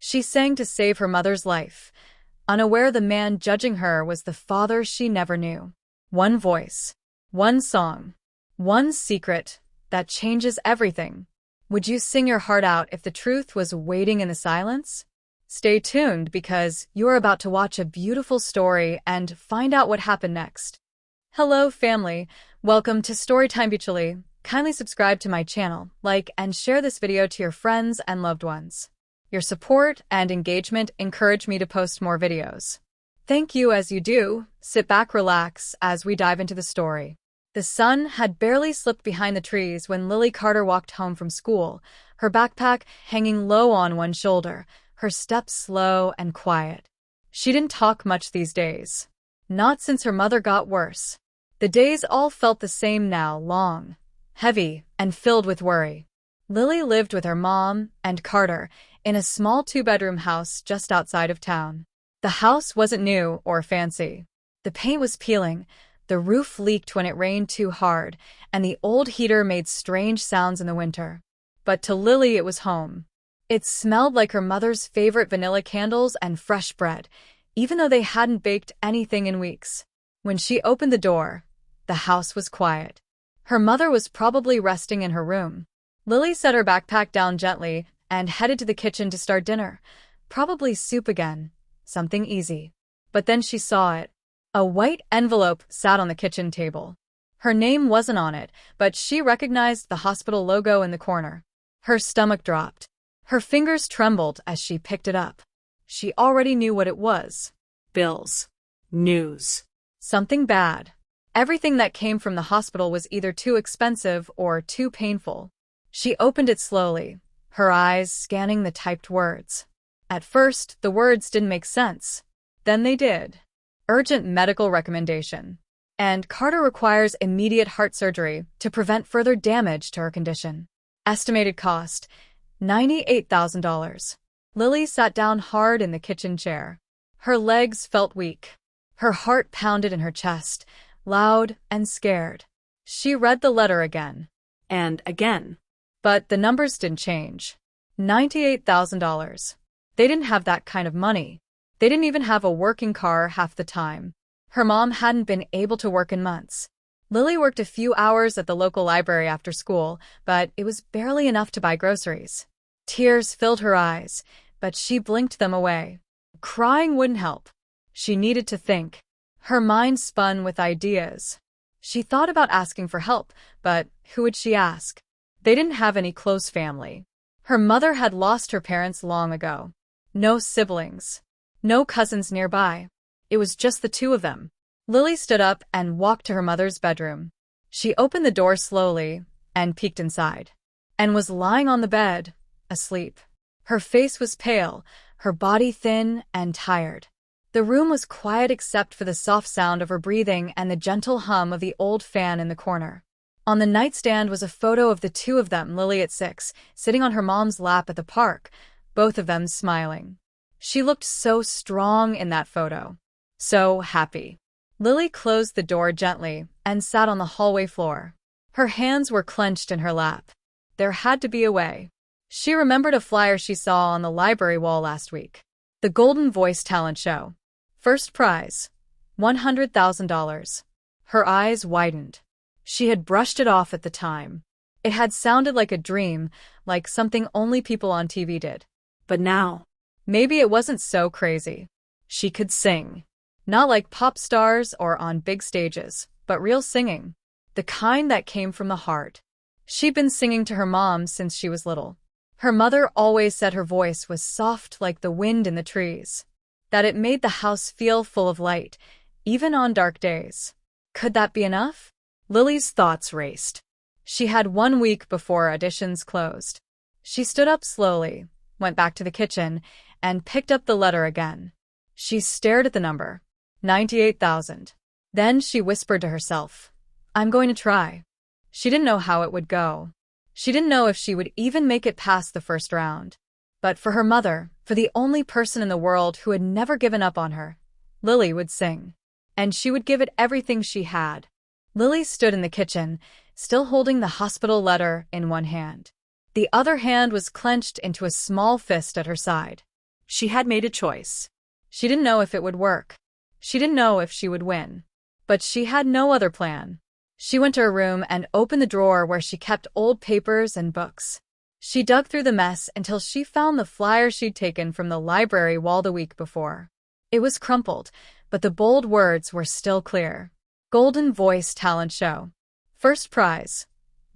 She sang to save her mother's life, unaware the man judging her was the father she never knew. One voice, one song, one secret that changes everything. Would you sing your heart out if the truth was waiting in the silence? Stay tuned because you're about to watch a beautiful story and find out what happened next. Hello, family. Welcome to Storytime Mutually. Kindly subscribe to my channel, like and share this video to your friends and loved ones. Your support and engagement encourage me to post more videos. Thank you as you do. Sit back, relax as we dive into the story. The sun had barely slipped behind the trees when Lily Carter walked home from school, her backpack hanging low on one shoulder, her steps slow and quiet. She didn't talk much these days. Not since her mother got worse. The days all felt the same now, long, heavy, and filled with worry. Lily lived with her mom and Carter in a small two-bedroom house just outside of town. The house wasn't new or fancy. The paint was peeling, the roof leaked when it rained too hard, and the old heater made strange sounds in the winter. But to Lily it was home. It smelled like her mother's favorite vanilla candles and fresh bread, even though they hadn't baked anything in weeks. When she opened the door, the house was quiet. Her mother was probably resting in her room. Lily set her backpack down gently and headed to the kitchen to start dinner. Probably soup again. Something easy. But then she saw it. A white envelope sat on the kitchen table. Her name wasn't on it, but she recognized the hospital logo in the corner. Her stomach dropped. Her fingers trembled as she picked it up. She already knew what it was. Bills. News. Something bad. Everything that came from the hospital was either too expensive or too painful. She opened it slowly, her eyes scanning the typed words. At first, the words didn't make sense. Then they did. Urgent medical recommendation. And Carter requires immediate heart surgery to prevent further damage to her condition. Estimated cost, $98,000. Lily sat down hard in the kitchen chair. Her legs felt weak. Her heart pounded in her chest, loud and scared. She read the letter again. And again. But the numbers didn't change. $98,000. They didn't have that kind of money. They didn't even have a working car half the time. Her mom hadn't been able to work in months. Lily worked a few hours at the local library after school, but it was barely enough to buy groceries. Tears filled her eyes, but she blinked them away. Crying wouldn't help. She needed to think. Her mind spun with ideas. She thought about asking for help, but who would she ask? They didn't have any close family. Her mother had lost her parents long ago. No siblings. No cousins nearby. It was just the two of them. Lily stood up and walked to her mother's bedroom. She opened the door slowly and peeked inside, and was lying on the bed, asleep. Her face was pale, her body thin and tired. The room was quiet except for the soft sound of her breathing and the gentle hum of the old fan in the corner. On the nightstand was a photo of the two of them, Lily at 6, sitting on her mom's lap at the park, both of them smiling. She looked so strong in that photo. So happy. Lily closed the door gently and sat on the hallway floor. Her hands were clenched in her lap. There had to be a way. She remembered a flyer she saw on the library wall last week. The Golden Voice Talent Show. First prize, $100,000. Her eyes widened. She had brushed it off at the time. It had sounded like a dream, like something only people on TV did. But now, maybe it wasn't so crazy. She could sing. Not like pop stars or on big stages, but real singing. The kind that came from the heart. She'd been singing to her mom since she was little. Her mother always said her voice was soft like the wind in the trees. That it made the house feel full of light, even on dark days. Could that be enough? Lily's thoughts raced. She had 1 week before auditions closed. She stood up slowly, went back to the kitchen, and picked up the letter again. She stared at the number. 98,000. Then she whispered to herself, I'm going to try. She didn't know how it would go. She didn't know if she would even make it past the first round. But for her mother, for the only person in the world who had never given up on her, Lily would sing. And she would give it everything she had. Lily stood in the kitchen, still holding the hospital letter in one hand. The other hand was clenched into a small fist at her side. She had made a choice. She didn't know if it would work. She didn't know if she would win. But she had no other plan. She went to her room and opened the drawer where she kept old papers and books. She dug through the mess until she found the flyer she'd taken from the library wall the week before. It was crumpled, but the bold words were still clear. Golden Voice Talent Show. First prize,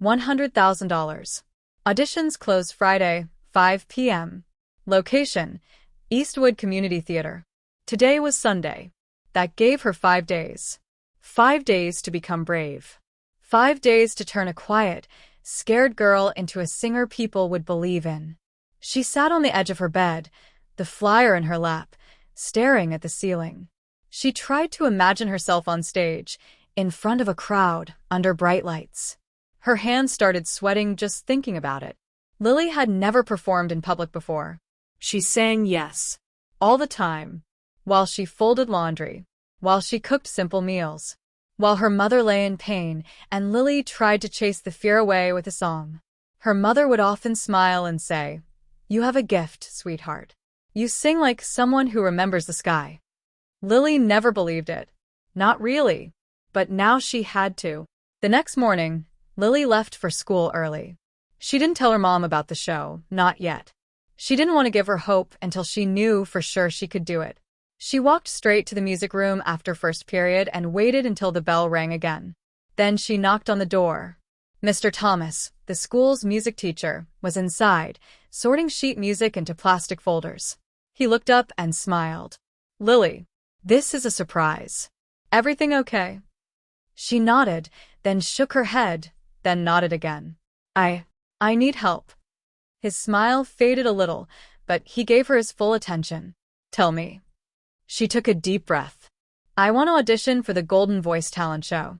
$100,000. Auditions close Friday, 5 p.m. Location, Eastwood Community Theater. Today was Sunday. That gave her 5 days. 5 days to become brave. 5 days to turn a quiet, scared girl into a singer people would believe in. She sat on the edge of her bed, the flyer in her lap, staring at the ceiling. She tried to imagine herself on stage, in front of a crowd, under bright lights. Her hands started sweating just thinking about it. Lily had never performed in public before. She sang yes, all the time, while she folded laundry, while she cooked simple meals, while her mother lay in pain and Lily tried to chase the fear away with a song. Her mother would often smile and say, "You have a gift, sweetheart. You sing like someone who remembers the sky." Lily never believed it. Not really. But now she had to. The next morning, Lily left for school early. She didn't tell her mom about the show, not yet. She didn't want to give her hope until she knew for sure she could do it. She walked straight to the music room after first period and waited until the bell rang again. Then she knocked on the door. Mr. Thomas, the school's music teacher, was inside, sorting sheet music into plastic folders. He looked up and smiled. "Lily, this is a surprise. Everything okay?" She nodded, then shook her head, then nodded again. I need help." His smile faded a little, but he gave her his full attention. "Tell me." She took a deep breath. "I want to audition for the Golden Voice Talent Show."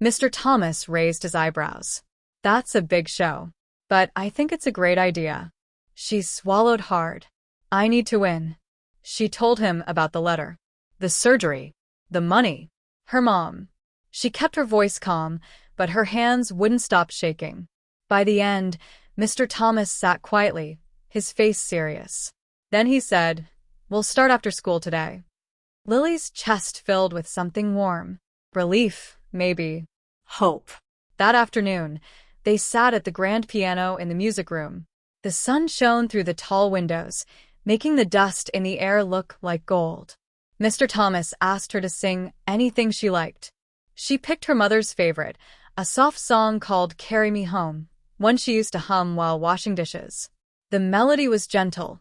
Mr. Thomas raised his eyebrows. "That's a big show. But I think it's a great idea." She swallowed hard. "I need to win." She told him about the letter, the surgery, the money, her mom. She kept her voice calm, but her hands wouldn't stop shaking. By the end, Mr. Thomas sat quietly, his face serious. Then he said, "We'll start after school today." Lily's chest filled with something warm. Relief, maybe. Hope. That afternoon, they sat at the grand piano in the music room. The sun shone through the tall windows, making the dust in the air look like gold. Mr. Thomas asked her to sing anything she liked. She picked her mother's favorite, a soft song called "Carry Me Home," one she used to hum while washing dishes. The melody was gentle,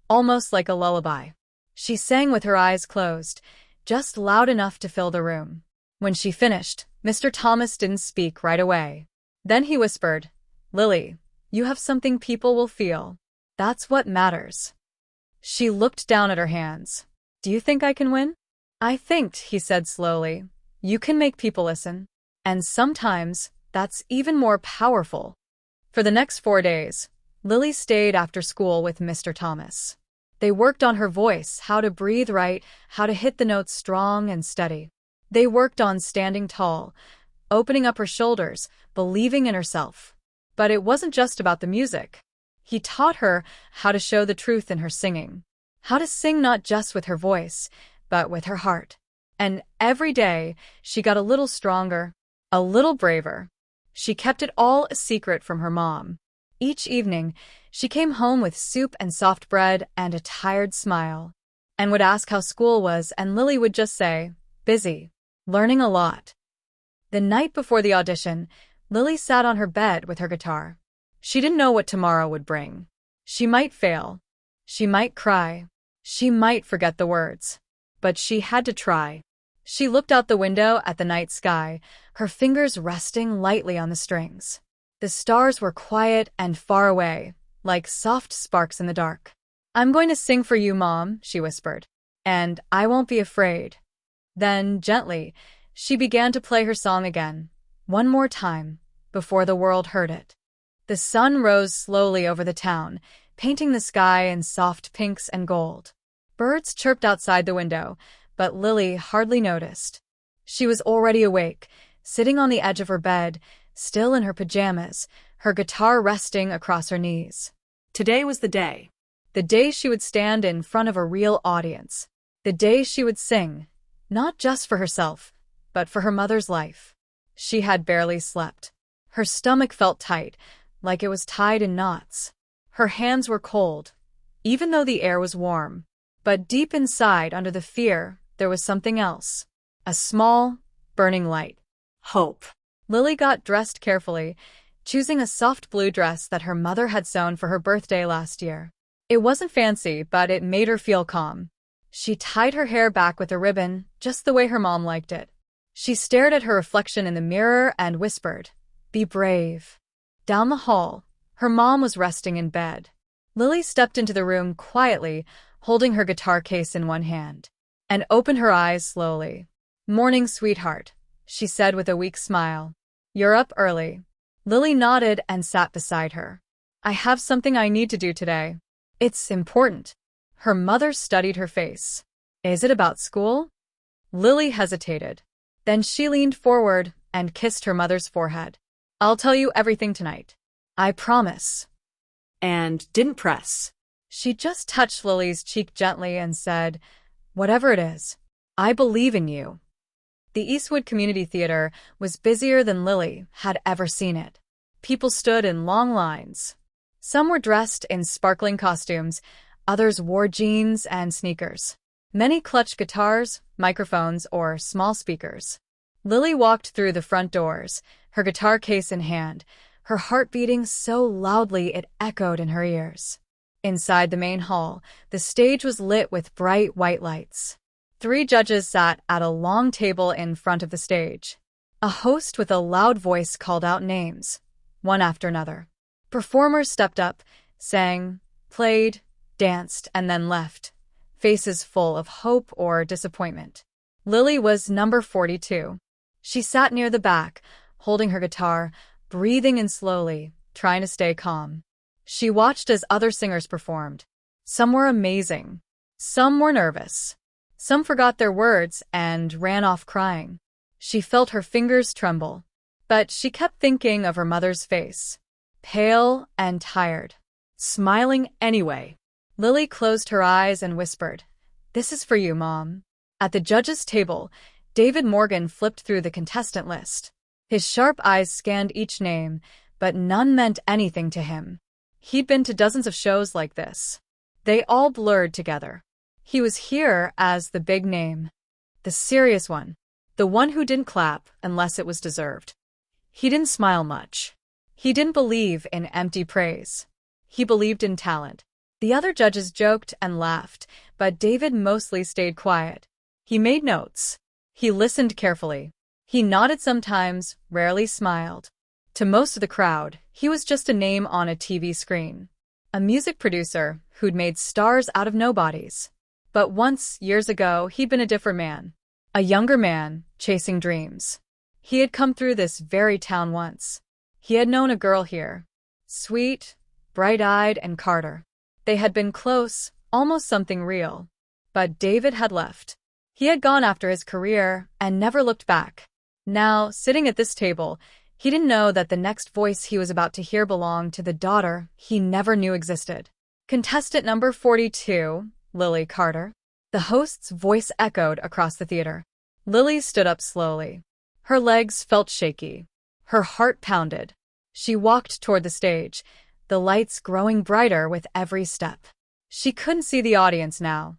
almost like a lullaby. She sang with her eyes closed, just loud enough to fill the room. When she finished, Mr. Thomas didn't speak right away. Then he whispered, "Lily, you have something people will feel. That's what matters." She looked down at her hands. "Do you think I can win?" "I think," he said slowly, "you can make people listen. And sometimes, that's even more powerful." For the next 4 days, Lily stayed after school with Mr. Thomas. They worked on her voice, how to breathe right, how to hit the notes strong and steady. They worked on standing tall, opening up her shoulders, believing in herself. But it wasn't just about the music. He taught her how to show the truth in her singing, how to sing not just with her voice, but with her heart. And every day, she got a little stronger, a little braver. She kept it all a secret from her mom. Each evening, she came home with soup and soft bread and a tired smile, and would ask how school was, and Lily would just say, "Busy, learning a lot." The night before the audition, Lily sat on her bed with her guitar. She didn't know what tomorrow would bring. She might fail. She might cry. She might forget the words. But she had to try. She looked out the window at the night sky, her fingers resting lightly on the strings. The stars were quiet and far away, like soft sparks in the dark. "I'm going to sing for you, Mom," she whispered. "And I won't be afraid." Then, gently, she began to play her song again, one more time, before the world heard it. The sun rose slowly over the town, painting the sky in soft pinks and gold. Birds chirped outside the window, but Lily hardly noticed. She was already awake, sitting on the edge of her bed, still in her pajamas, her guitar resting across her knees. Today was the day. The day she would stand in front of a real audience. The day she would sing, not just for herself, but for her mother's life. She had barely slept. Her stomach felt tight, like it was tied in knots. Her hands were cold, even though the air was warm. But deep inside, under the fear, there was something else. A small, burning light. Hope. Lily got dressed carefully, choosing a soft blue dress that her mother had sewn for her birthday last year. It wasn't fancy, but it made her feel calm. She tied her hair back with a ribbon, just the way her mom liked it. She stared at her reflection in the mirror and whispered, "Be brave." Down the hall, her mom was resting in bed. Lily stepped into the room quietly, holding her guitar case in one hand, and opened her eyes slowly. "Morning, sweetheart," she said with a weak smile. "You're up early." Lily nodded and sat beside her. "I have something I need to do today. It's important." Her mother studied her face. "Is it about school?" Lily hesitated. Then she leaned forward and kissed her mother's forehead. "I'll tell you everything tonight. I promise." And didn't press. She just touched Lily's cheek gently and said, "Whatever it is, I believe in you." The Eastwood Community Theater was busier than Lily had ever seen it. People stood in long lines. Some were dressed in sparkling costumes, others wore jeans and sneakers. Many clutched guitars, microphones, or small speakers. Lily walked through the front doors, her guitar case in hand, her heart beating so loudly it echoed in her ears. Inside the main hall, the stage was lit with bright white lights. 3 judges sat at a long table in front of the stage. A host with a loud voice called out names, one after another. Performers stepped up, sang, played, danced, and then left, faces full of hope or disappointment. Lily was number 42. She sat near the back, holding her guitar, breathing in slowly, trying to stay calm. She watched as other singers performed. Some were amazing. Some were nervous. Some forgot their words and ran off crying. She felt her fingers tremble. But she kept thinking of her mother's face, pale and tired, smiling anyway. Lily closed her eyes and whispered, "This is for you, Mom." At the judges' table, David Morgan flipped through the contestant list. His sharp eyes scanned each name, but none meant anything to him. He'd been to dozens of shows like this. They all blurred together. He was here as the big name, the serious one, the one who didn't clap unless it was deserved. He didn't smile much. He didn't believe in empty praise. He believed in talent. The other judges joked and laughed, but David mostly stayed quiet. He made notes. He listened carefully. He nodded sometimes, rarely smiled. To most of the crowd, he was just a name on a TV screen. A music producer who'd made stars out of nobodies. But once, years ago, he'd been a different man. A younger man, chasing dreams. He had come through this very town once. He had known a girl here. Sweet, bright-eyed, and Carter. They had been close, almost something real. But David had left. He had gone after his career and never looked back. Now, sitting at this table, he didn't know that the next voice he was about to hear belonged to the daughter he never knew existed. Contestant number 42, Lily Carter. The host's voice echoed across the theater. Lily stood up slowly. Her legs felt shaky. Her heart pounded. She walked toward the stage, the lights growing brighter with every step. She couldn't see the audience now,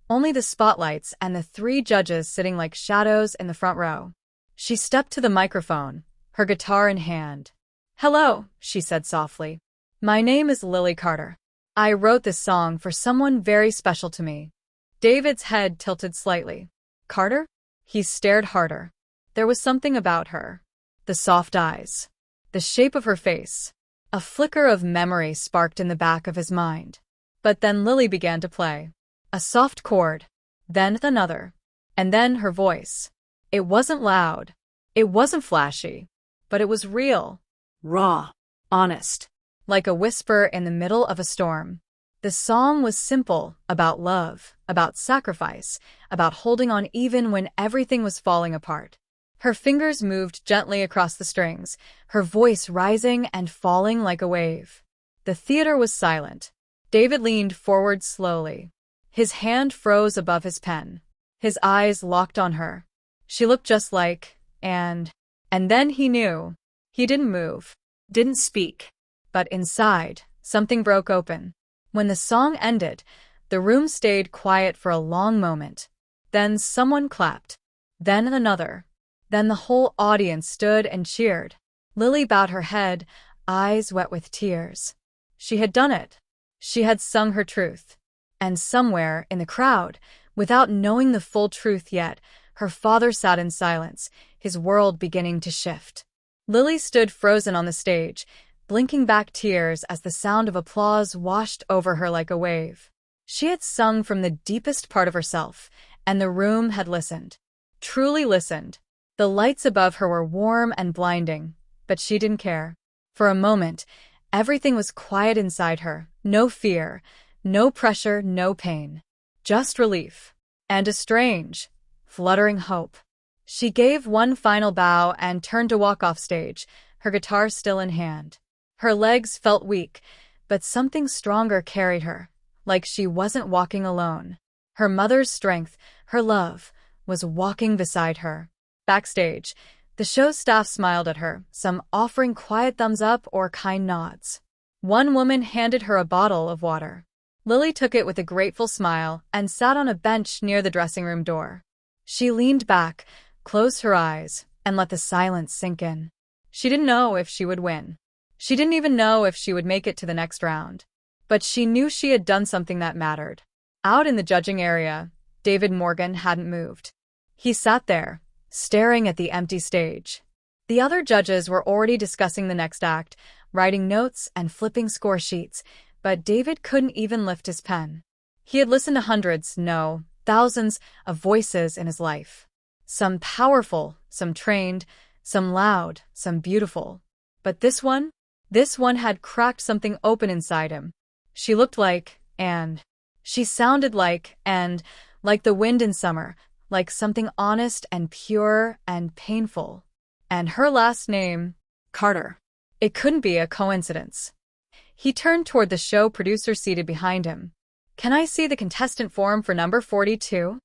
only the spotlights and the 3 judges sitting like shadows in the front row. She stepped to the microphone, her guitar in hand. "Hello," she said softly. "My name is Lily Carter. I wrote this song for someone very special to me." David's head tilted slightly. "Carter?" He stared harder. There was something about her. The soft eyes. The shape of her face. A flicker of memory sparked in the back of his mind. But then Lily began to play. A soft chord. Then another. And then her voice. It wasn't loud. It wasn't flashy. But it was real. Raw. Honest. Like a whisper in the middle of a storm. The song was simple, about love, about sacrifice, about holding on even when everything was falling apart. Her fingers moved gently across the strings, her voice rising and falling like a wave. The theater was silent. David leaned forward slowly. His hand froze above his pen. His eyes locked on her. She looked just like, and then he knew. He didn't move, didn't speak. But inside, something broke open. When the song ended, the room stayed quiet for a long moment. Then someone clapped. Then another. Then the whole audience stood and cheered. Lily bowed her head, eyes wet with tears. She had done it. She had sung her truth. And somewhere in the crowd, without knowing the full truth yet, her father sat in silence, his world beginning to shift. Lily stood frozen on the stage, blinking back tears as the sound of applause washed over her like a wave. She had sung from the deepest part of herself, and the room had listened. Truly listened. The lights above her were warm and blinding, but she didn't care. For a moment, everything was quiet inside her. No fear, no pressure, no pain. Just relief. And a strange, fluttering hope. She gave one final bow and turned to walk off stage, her guitar still in hand. Her legs felt weak, but something stronger carried her, like she wasn't walking alone. Her mother's strength, her love, was walking beside her. Backstage, the show staff smiled at her, some offering quiet thumbs up or kind nods. One woman handed her a bottle of water. Lily took it with a grateful smile and sat on a bench near the dressing room door. She leaned back, closed her eyes, and let the silence sink in. She didn't know if she would win. She didn't even know if she would make it to the next round. But she knew she had done something that mattered. Out in the judging area, David Morgan hadn't moved. He sat there, staring at the empty stage. The other judges were already discussing the next act, writing notes and flipping score sheets, but David couldn't even lift his pen. He had listened to hundreds, no, thousands of voices in his life. Some powerful, some trained, some loud, some beautiful. But this one had cracked something open inside him. She looked like, and she sounded like, and like the wind in summer, like something honest and pure and painful. And her last name, Carter. It couldn't be a coincidence. He turned toward the show producer seated behind him. "Can I see the contestant form for number 42?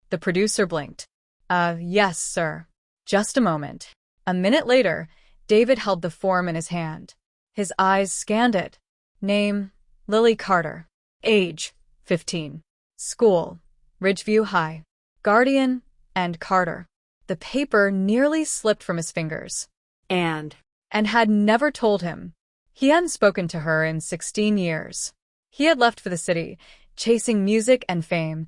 The producer blinked. Yes, sir. Just a moment." A minute later, David held the form in his hand. His eyes scanned it. Name, Lily Carter. Age, 15. School, Ridgeview High. Guardian, and Carter. The paper nearly slipped from his fingers. And had never told him. He hadn't spoken to her in 16 years. He had left for the city, chasing music and fame,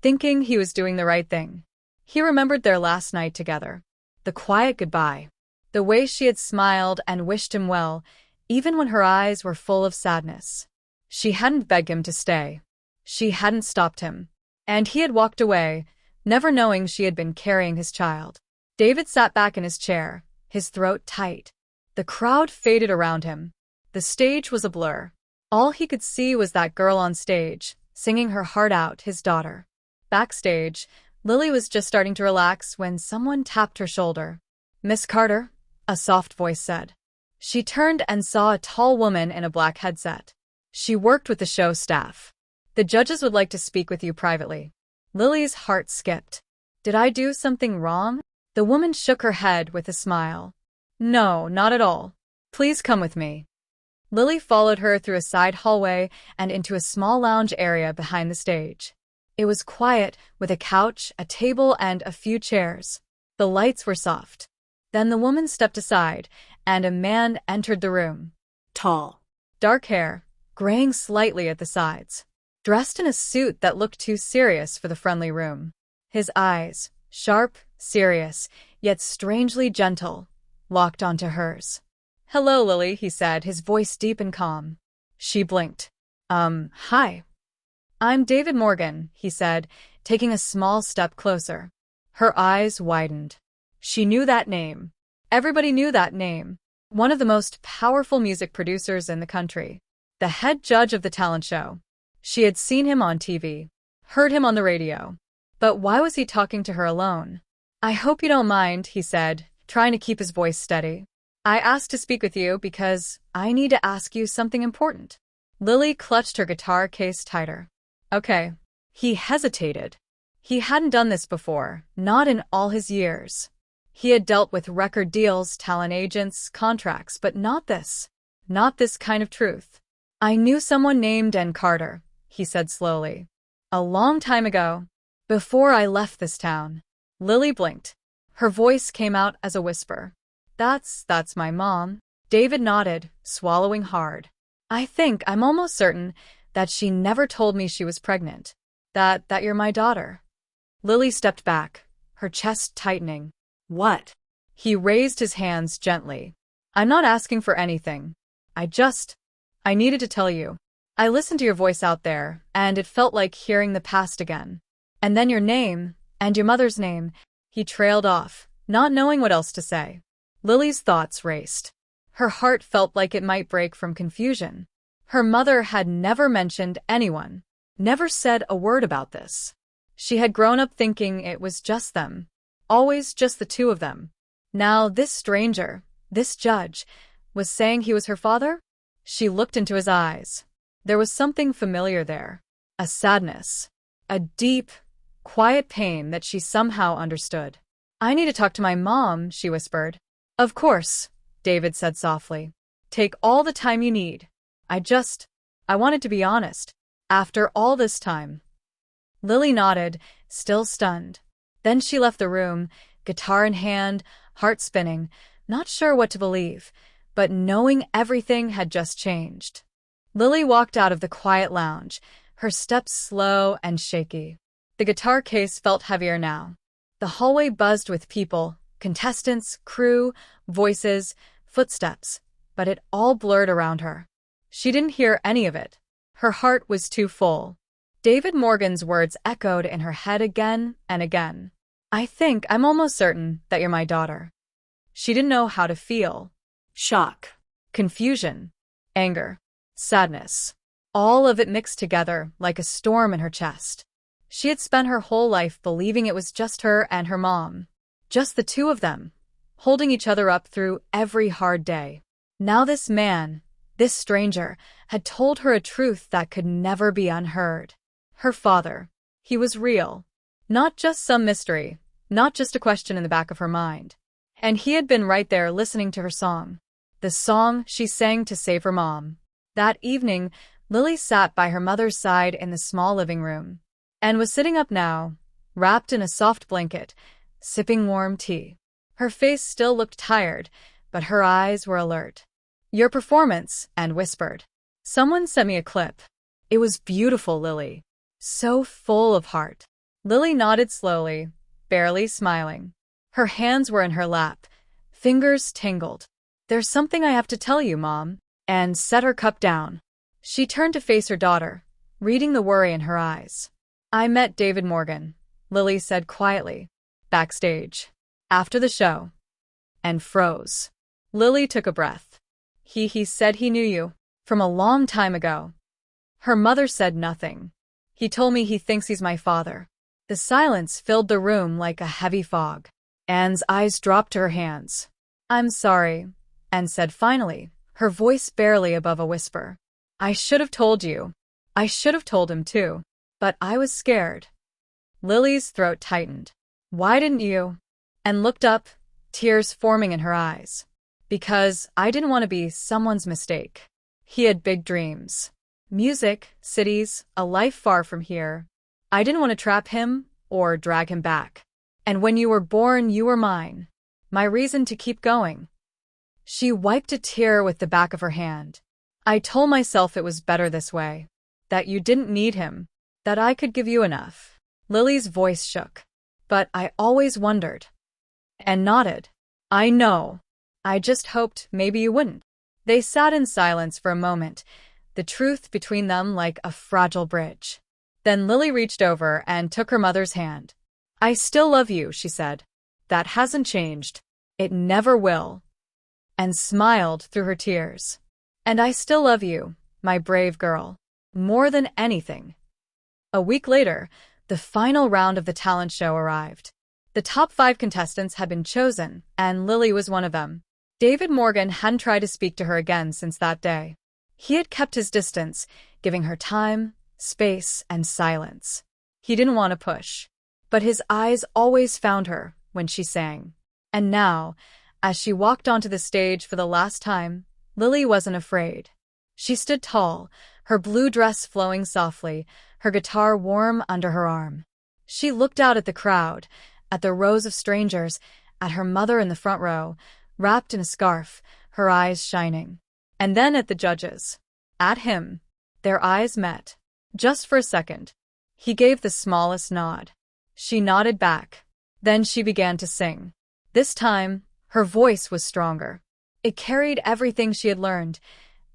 thinking he was doing the right thing. He remembered their last night together. The quiet goodbye. The way she had smiled and wished him well, even when her eyes were full of sadness. She hadn't begged him to stay. She hadn't stopped him. And he had walked away, never knowing she had been carrying his child. David sat back in his chair, his throat tight. The crowd faded around him. The stage was a blur. All he could see was that girl on stage, singing her heart out, his daughter. Backstage, Lily was just starting to relax when someone tapped her shoulder. "Miss Carter," a soft voice said. She turned and saw a tall woman in a black headset. She worked with the show staff. "The judges would like to speak with you privately." Lily's heart skipped. "Did I do something wrong?" The woman shook her head with a smile. "No, not at all. Please come with me." Lily followed her through a side hallway and into a small lounge area behind the stage. It was quiet, with a couch, a table, and a few chairs. The lights were soft. Then the woman stepped aside, and a man entered the room. Tall. Dark hair, graying slightly at the sides. Dressed in a suit that looked too serious for the friendly room. His eyes, sharp, serious, yet strangely gentle, locked onto hers. "Hello, Lily," he said, his voice deep and calm. She blinked. Hi. "I'm David Morgan," he said, taking a small step closer. Her eyes widened. She knew that name. Everybody knew that name. One of the most powerful music producers in the country. The head judge of the talent show. She had seen him on TV, heard him on the radio. But why was he talking to her alone? "I hope you don't mind," he said, trying to keep his voice steady. "I asked to speak with you because I need to ask you something important." Lily clutched her guitar case tighter. Okay. He hesitated. He hadn't done this before, not in all his years. He had dealt with record deals, talent agents, contracts, but not this. Not this kind of truth. I knew someone named N. Carter, he said slowly. A long time ago. Before I left this town. Lily blinked. Her voice came out as a whisper. That's my mom. David nodded, swallowing hard. I'm almost certain that she never told me she was pregnant. That you're my daughter. Lily stepped back, her chest tightening. What? He raised his hands gently. I'm not asking for anything. I needed to tell you. I listened to your voice out there, and it felt like hearing the past again. And then your name, and your mother's name. He trailed off, not knowing what else to say. Lily's thoughts raced. Her heart felt like it might break from confusion. Her mother had never mentioned anyone, never said a word about this. She had grown up thinking it was just them, always just the two of them. Now this stranger, this judge, was saying he was her father? She looked into his eyes. There was something familiar there, a sadness, a deep, quiet pain that she somehow understood. I need to talk to my mom, she whispered. Of course, David said softly. Take all the time you need. I wanted to be honest. After all this time. Lily nodded, still stunned. Then she left the room, guitar in hand, heart spinning, not sure what to believe, but knowing everything had just changed. Lily walked out of the quiet lounge, her steps slow and shaky. The guitar case felt heavier now. The hallway buzzed with people, contestants, crew, voices, footsteps, but it all blurred around her. She didn't hear any of it. Her heart was too full. David Morgan's words echoed in her head again and again. I'm almost certain that you're my daughter. She didn't know how to feel. Shock, confusion, anger, sadness. All of it mixed together like a storm in her chest. She had spent her whole life believing it was just her and her mom. Just the two of them, holding each other up through every hard day. Now this man, this stranger, had told her a truth that could never be unheard. Her father. He was real. Not just some mystery, not just a question in the back of her mind. And he had been right there listening to her song. The song she sang to save her mom. That evening, Lily sat by her mother's side in the small living room, and was sitting up now, wrapped in a soft blanket, sipping warm tea. Her face still looked tired, but her eyes were alert. Your performance, Anne whispered. Someone sent me a clip. It was beautiful, Lily. So full of heart. Lily nodded slowly, barely smiling. Her hands were in her lap, fingers tingled. There's something I have to tell you, Mom. Anne set her cup down. She turned to face her daughter, reading the worry in her eyes. I met David Morgan, Lily said quietly, backstage, after the show, and froze. Lily took a breath. He said he knew you, from a long time ago. Her mother said nothing. He told me he thinks he's my father. The silence filled the room like a heavy fog. Anne's eyes dropped to her hands. I'm sorry, Anne said finally, her voice barely above a whisper. I should have told you. I should have told him too. But I was scared. Lily's throat tightened. Why didn't you? Anne looked up, tears forming in her eyes. Because I didn't want to be someone's mistake. He had big dreams. Music, cities, a life far from here. I didn't want to trap him or drag him back. And when you were born, you were mine. My reason to keep going. She wiped a tear with the back of her hand. I told myself it was better this way. That you didn't need him. That I could give you enough. Lily's voice shook. But I always wondered. And nodded. I know. I just hoped maybe you wouldn't. They sat in silence for a moment, the truth between them like a fragile bridge. Then Lily reached over and took her mother's hand. I still love you, she said. That hasn't changed. It never will. And smiled through her tears. And I still love you, my brave girl. More than anything. A week later, the final round of the talent show arrived. The top 5 contestants had been chosen, and Lily was one of them. David Morgan hadn't tried to speak to her again since that day. He had kept his distance, giving her time, space, and silence. He didn't want to push, but his eyes always found her when she sang. And now, as she walked onto the stage for the last time, Lily wasn't afraid. She stood tall, her blue dress flowing softly, her guitar warm under her arm. She looked out at the crowd, at the rows of strangers, at her mother in the front row, wrapped in a scarf, her eyes shining. And then at the judges. At him. Their eyes met. Just for a second. He gave the smallest nod. She nodded back. Then she began to sing. This time, her voice was stronger. It carried everything she had learned,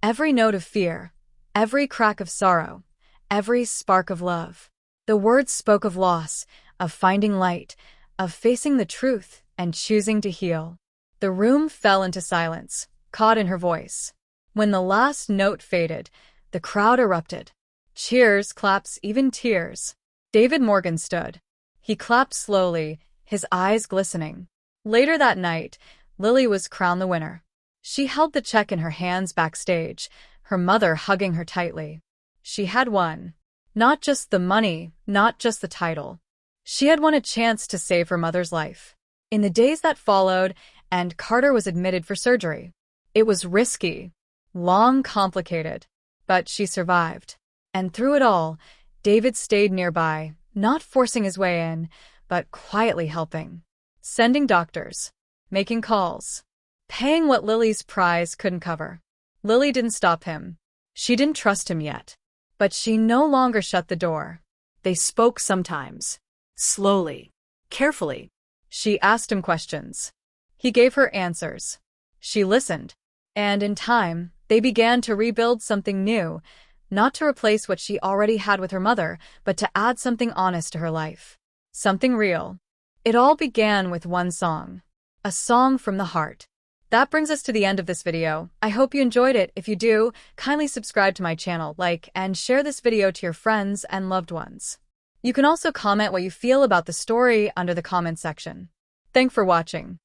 every note of fear, every crack of sorrow, every spark of love. The words spoke of loss, of finding light, of facing the truth and choosing to heal. The room fell into silence, caught in her voice. When the last note faded, the crowd erupted. Cheers, claps, even tears. David Morgan stood. He clapped slowly, his eyes glistening. Later that night, Lily was crowned the winner. She held the check in her hands backstage, her mother hugging her tightly. She had won. Not just the money, not just the title. She had won a chance to save her mother's life. In the days that followed, and Carter was admitted for surgery. It was risky, long, complicated, but she survived. And through it all, David stayed nearby, not forcing his way in, but quietly helping. Sending doctors, making calls, paying what Lily's prize couldn't cover. Lily didn't stop him. She didn't trust him yet. But she no longer shut the door. They spoke sometimes. Slowly. Carefully. She asked him questions. He gave her answers. She listened. And in time, they began to rebuild something new, not to replace what she already had with her mother, but to add something honest to her life. Something real. It all began with one song. A song from the heart. That brings us to the end of this video. I hope you enjoyed it. If you do, kindly subscribe to my channel, like, and share this video to your friends and loved ones. You can also comment what you feel about the story under the comment section. Thanks for watching.